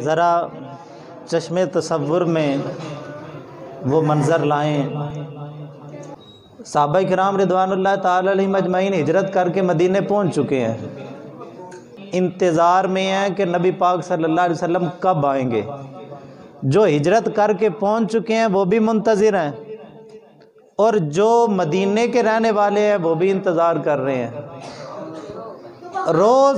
ذرا چشم تصور میں وہ منظر لائیں۔ صحابہ کرام رضوان اللہ تعالی علیہم اجمعین ہجرت کر کے مدینے پہنچ چکے ہیں، انتظار میں ہیں کہ نبی پاک صلی اللہ علیہ وسلم کب آئیں گے۔ جو ہجرت کر کے پہنچ چکے ہیں وہ بھی منتظر ہیں، اور جو مدینے کے رہنے والے ہیں وہ بھی انتظار کر رہے ہیں۔ روز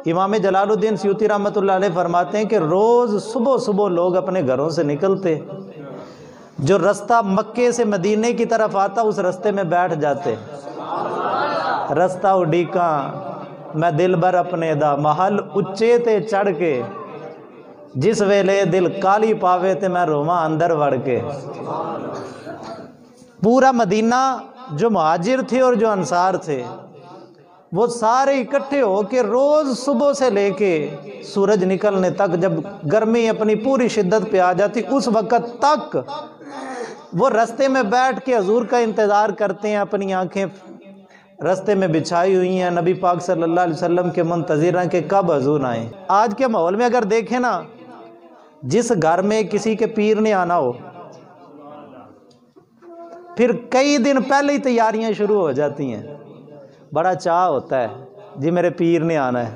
امام جلال الدین سیوطی رحمۃ اللہ علیہ فرماتے ہیں کہ روز صبح صبح لوگ اپنے گھروں سے نکلتے، جو رستہ مکے سے مدینے کی طرف آتا اس رستے میں بیٹھ جاتے۔ رستہ اڈیکاں میں دل بر اپنے دا، محل اچے تے چڑھ کے، جس ویلے دل کالی پاوے تے میں روواں اندر وڑ کے۔ پورا مدینہ جو مہاجر تھے اور جو انصار تھے وہ سارے اکٹھے ہو کے روز صبح سے لے کے سورج نکلنے تک، جب گرمی اپنی پوری شدت پہ آ جاتی اس وقت تک وہ رستے میں بیٹھ کے حضور کا انتظار کرتے ہیں، اپنی آنکھیں رستے میں بچھائی ہوئی ہیں، نبی پاک صلی اللہ علیہ وسلم کے منتظر ہیں کہ کب حضور آئیں۔ آج کے ماحول میں اگر دیکھیں نا، جس گھر میں کسی کے پیر نے آنا ہو پھر کئی دن پہلے ہی تیاریاں شروع ہو جاتی ہیں، بڑا چاہ ہوتا ہے جی میرے پیر نے آنا ہے،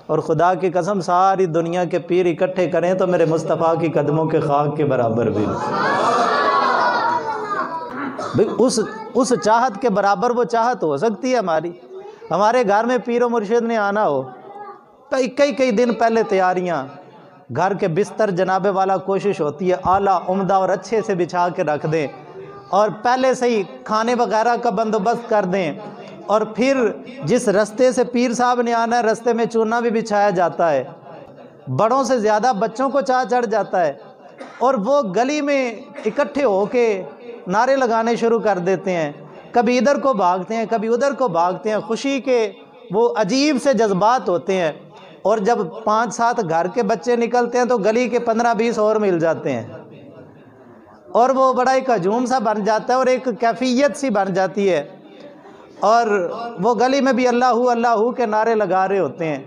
اور خدا کی قسم ساری دنیا کے پیر اکٹھے کریں تو میرے مصطفیٰ کی قدموں کے خاک کے برابر بھی اس چاہت کے برابر وہ چاہت ہو سکتی ہے ہماری۔ ہمارے گھر میں پیر و مرشد نے آنا ہو کئی دن پہلے تیاریاں، گھر کے بستر جناب والا کوشش ہوتی ہے اعلیٰ عمدہ اور اچھے سے بچھا کے رکھ دیں، اور پہلے سے ہی کھانے وغیرہ کا بندوبست کر دیں، اور پھر جس رستے سے پیر صاحب نے آنا ہے رستے میں چونا بھی بچھایا جاتا ہے، بڑوں سے زیادہ بچوں کو چاہ چڑھ جاتا ہے، اور وہ گلی میں اکٹھے ہو کے نعرے لگانے شروع کر دیتے ہیں، کبھی ادھر کو بھاگتے ہیں کبھی ادھر کو بھاگتے ہیں، خوشی کے وہ عجیب سے جذبات ہوتے ہیں۔ اور جب 5-7 گھر کے بچے نکلتے ہیں تو گلی کے 15-20 اور مل جاتے ہیں، اور وہ بڑا ایک ہجوم سا بن جاتا ہے اور ایک کیفیت سی بن جاتی ہے، اور وہ گلی میں بھی اللہ اللہ کے نعرے لگا رہے ہوتے ہیں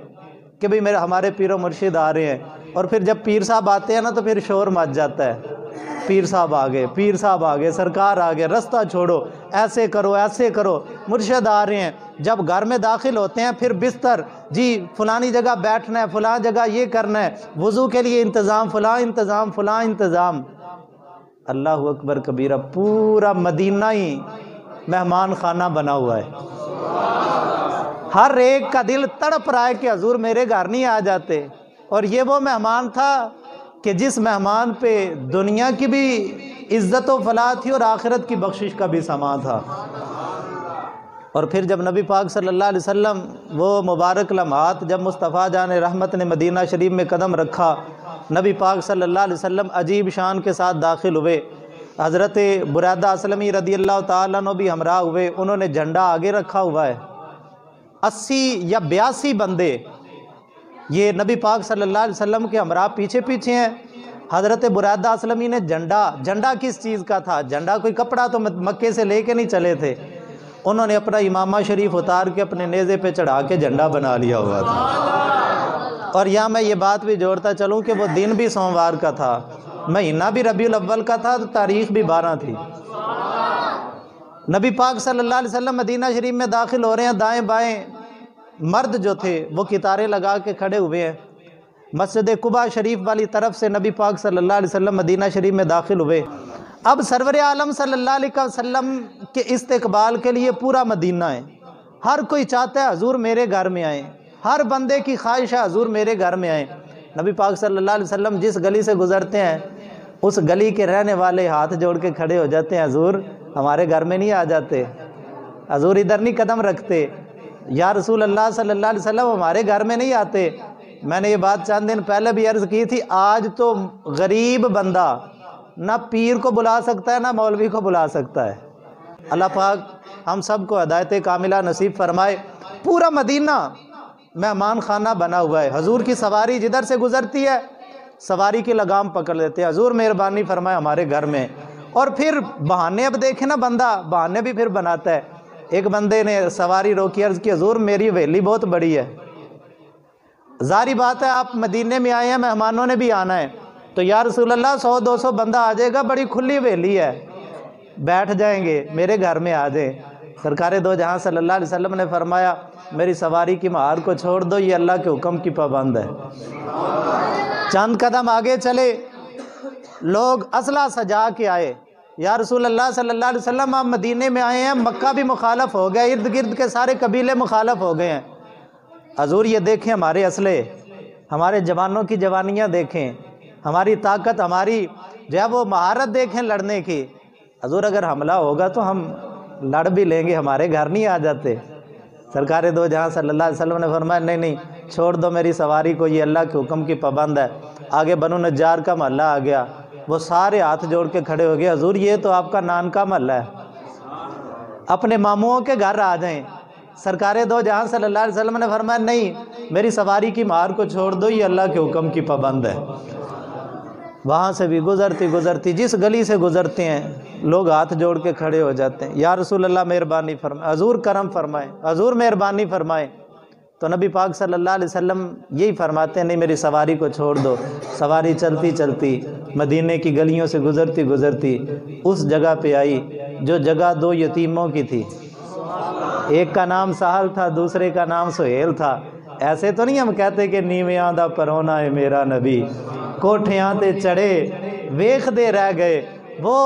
کہ بھئی ہمارے پیر و مرشد آ رہے ہیں۔ اور پھر جب پیر صاحب آتے ہیں نا تو پھر شور مچ جاتا ہے، پیر صاحب آ گئے، پیر صاحب آ گئے، سرکار آ گئے، رستہ چھوڑو، ایسے کرو ایسے کرو، مرشد آ رہے ہیں۔ جب گھر میں داخل ہوتے ہیں پھر بستر، جی فلانی جگہ بیٹھنا ہے، فلاں جگہ یہ کرنا ہے، وضو کے لیے انتظام، فلاں انتظام، فلاں انتظام۔ اللہ اکبر کبیرہ، پورا مدینہ ہی مہمان خانہ بنا ہوا ہے۔ ہر ایک کا دل تڑپ رہا ہے کہ حضور میرے گھر نہیں آ جاتے۔ اور یہ وہ مہمان تھا کہ جس مہمان پہ دنیا کی بھی عزت و فلاح تھی اور آخرت کی بخشش کا بھی سامان تھا۔ اور پھر جب نبی پاک صلی اللہ علیہ وسلم وہ مبارک لمحات جب مصطفیٰ جان رحمت نے مدینہ شریف میں قدم رکھا، نبی پاک صلی اللہ علیہ وسلم عجیب شان کے ساتھ داخل ہوئے، حضرت بریدہ اسلمی رضی اللہ تعالیٰ عنہ بھی ہمراہ ہوئے، انہوں نے جھنڈا آگے رکھا ہوا ہے۔ 80 یا 82 بندے یہ نبی پاک صلی اللہ علیہ وسلم کے ہمراہ پیچھے پیچھے ہیں۔ حضرت بریدہ اسلمی نے جھنڈا کس چیز کا تھا؟ جھنڈا کوئی کپڑا تو مکے سے لے کے نہیں چلے تھے، انہوں نے اپنا امامہ شریف اتار کے اپنے نیزے پہ چڑھا کے جھنڈا بنا لیا ہوا تھا۔ اور یہاں میں یہ بات بھی جوڑتا چلوں کہ وہ دن بھی سوموار کا تھا، مہینہ بھی ربیع الاول کا تھا، تو تاریخ بھی 12 تھی۔ نبی پاک صلی اللہ علیہ وسلم مدینہ شریف میں داخل ہو رہے ہیں، دائیں بائیں مرد جو تھے وہ قطاریں لگا کے کھڑے ہوئے ہیں۔ مسجد قباء شریف والی طرف سے نبی پاک صلی اللہ علیہ وسلم مدینہ شریف میں داخل ہوئے۔ اب سرور عالم صلی اللہ علیہ وسلم کے استقبال کے لیے پورا مدینہ ہے، ہر کوئی چاہتا ہے حضور میرے گھر میں آئیں، ہر بندے کی خواہش ہے حضور میرے گھر میں آئیں۔ نبی پاک صلی اللہ علیہ وسلم جس گلی سے گزرتے ہیں اس گلی کے رہنے والے ہاتھ جوڑ کے کھڑے ہو جاتے ہیں، حضور ہمارے گھر میں نہیں آ جاتے، حضور ادھر نہیں قدم رکھتے، یا رسول اللہ صلی اللہ علیہ وسلم ہمارے گھر میں نہیں آتے۔ میں نے یہ بات چند دن پہلے بھی عرض کی تھی، آج تو غریب بندہ نہ پیر کو بلا سکتا ہے نہ مولوی کو بلا سکتا ہے۔ اللہ پاک ہم سب کو ہدایت کاملہ نصیب فرمائے۔ پورا مدینہ مہمان خانہ بنا ہوا ہے، حضور کی سواری جدھر سے گزرتی ہے سواری کی لگام پکڑ لیتے ہیں، حضور مہربانی فرمائے ہمارے گھر میں۔ اور پھر بہانے اب دیکھیں نا، بندہ بہانے بھی پھر بناتا ہے۔ ایک بندے نے سواری روکی، عرض کی حضور میری حویلی بہت بڑی ہے، ظاہری بات ہے آپ مدینے میں آئے ہیں، مہمانوں نے بھی آنا ہے، تو یا رسول اللہ 100-200 بندہ آ جائے گا، بڑی کھلی حویلی ہے، بیٹھ جائیں گے، میرے گھر میں آ جائیں۔ سرکار دو جہاں صلی اللہ علیہ وسلم نے فرمایا میری سواری کی مہار کو چھوڑ دو، یہ اللہ کے حکم کی پابند ہے۔ چند قدم آگے چلے، لوگ اسلحہ سجا کے آئے، یا رسول اللہ صلی اللہ علیہ وسلم آپ مدینے میں آئے ہیں، مکہ بھی مخالف ہو گیا، ارد گرد کے سارے قبیلے مخالف ہو گئے ہیں، حضور یہ دیکھیں ہمارے اسلحے، ہمارے جوانوں کی جوانیاں دیکھیں، ہماری طاقت، ہماری جو ہے وہ مہارت دیکھیں لڑنے کی، حضور اگر حملہ ہوگا تو ہم لڑ بھی لیں گے، ہمارے گھر نہیں آ جاتے۔ سرکار دو جہاں صلی اللہ علیہ وسلم نے فرمایا نہیں نہیں، چھوڑ دو میری سواری کو، یہ اللہ کے حکم کی پابند ہے۔ آگے بنو نجار کا محلہ آ گیا، وہ سارے ہاتھ جوڑ کے کھڑے ہو گئے، حضور یہ تو آپ کا نان کا محلہ ہے، اپنے ماموں کے گھر آ جائیں۔ سرکار دو جہاں صلی اللہ علیہ وسلم نے فرمایا نہیں، میری سواری کی مہار کو چھوڑ دو، یہ اللہ کے حکم کی پابند ہے۔ وہاں سے بھی گزرتی جس گلی سے گزرتے ہیں لوگ ہاتھ جوڑ کے کھڑے ہو جاتے ہیں، یا رسول اللہ مہربانی فرمائے، حضور کرم فرمائے، حضور مہربانی فرمائے۔ تو نبی پاک صلی اللہ علیہ وسلم یہی فرماتے ہیں نہیں میری سواری کو چھوڑ دو۔ سواری چلتی چلتی مدینے کی گلیوں سے گزرتی اس جگہ پہ آئی جو جگہ دو یتیموں کی تھی، ایک کا نام سہل تھا، دوسرے کا نام سہیل تھا۔ ایسے تو نہیں ہم کہتے کہ نیویاں دا پرونا ہے میرا نبی، کوٹھیاں تے چڑھے ویکھ دے رہ گئے۔ وہ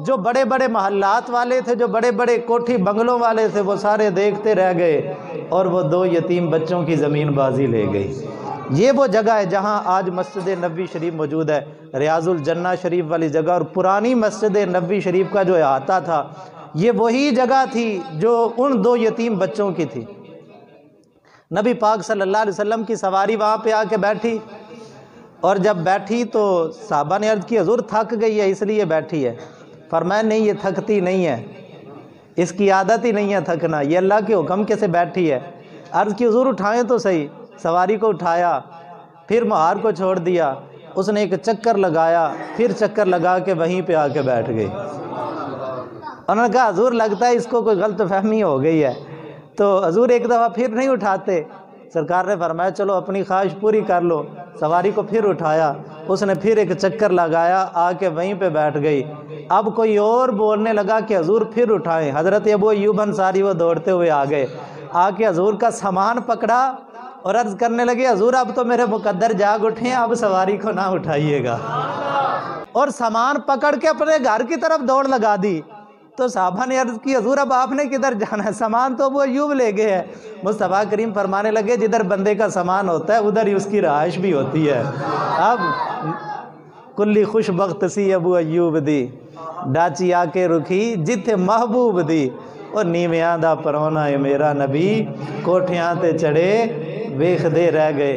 جو بڑے بڑے محلات والے تھے، جو بڑے بڑے کوٹھی بنگلوں والے تھے، وہ سارے دیکھتے رہ گئے، اور وہ دو یتیم بچوں کی زمین بازی لے گئی۔ یہ وہ جگہ ہے جہاں آج مسجد نبوی شریف موجود ہے، ریاض الجنہ شریف والی جگہ، اور پرانی مسجد نبوی شریف کا جو احاطہ تھا یہ وہی جگہ تھی جو ان دو یتیم بچوں کی تھی۔ نبی پاک صلی اللہ علیہ وسلم کی سواری وہاں پہ آ کے بیٹھی، اور جب بیٹھی تو صحابہ نے عرض کی حضور تھک گئی ہے اس لیے بیٹھی ہے؟ فرمایا نہیں یہ تھکتی نہیں ہے، اس کی عادت ہی نہیں ہے تھکنا، یہ اللہ کے حکم کے سے بیٹھی ہے۔ عرض کی حضور اٹھائیں تو صحیح۔ سواری کو اٹھایا، پھر مہار کو چھوڑ دیا، اس نے ایک چکر لگایا، پھر چکر لگا کے وہیں پہ آ کے بیٹھ گئی۔ انہوں نے کہا حضور لگتا ہے اس کو کوئی غلط فہمی ہو گئی ہے، تو حضور ایک دفعہ پھر نہیں اٹھاتے؟ سرکار نے فرمایا چلو اپنی خواہش پوری کر لو۔ سواری کو پھر اٹھایا، اس نے پھر ایک چکر لگایا، آ کے وہیں پہ بیٹھ گئی۔ اب کوئی اور بولنے لگا کہ حضور پھر اٹھائیں۔ حضرت ابو ایوب انصاری وہ دوڑتے ہوئے آ گئے، آ کے حضور کا سامان پکڑا اور عرض کرنے لگے حضور اب تو میرے مقدر جاگ اٹھے ہیں، اب سواری کو نہ اٹھائیے گا، اور سامان پکڑ کے اپنے گھر کی طرف دوڑ لگا دی۔ تو صحابہ نے عرض کی حضور اب آپ نے کدھر جانا ہے؟ سامان تو ابو ایوب لے گئے ہیں۔ مصطفیٰ کریم فرمانے لگے جدھر بندے کا سامان ہوتا ہے ادھر ہی اس کی رہائش بھی ہوتی ہے۔ اب کلی خوش بخت سی ابو ایوب دی، ڈاچی آ کے رکھی جتھے محبوب دی، اور نیویاں دا پرونا ہے میرا نبی، کوٹھیاں تے چڑھے ویکھ دے رہ گئے۔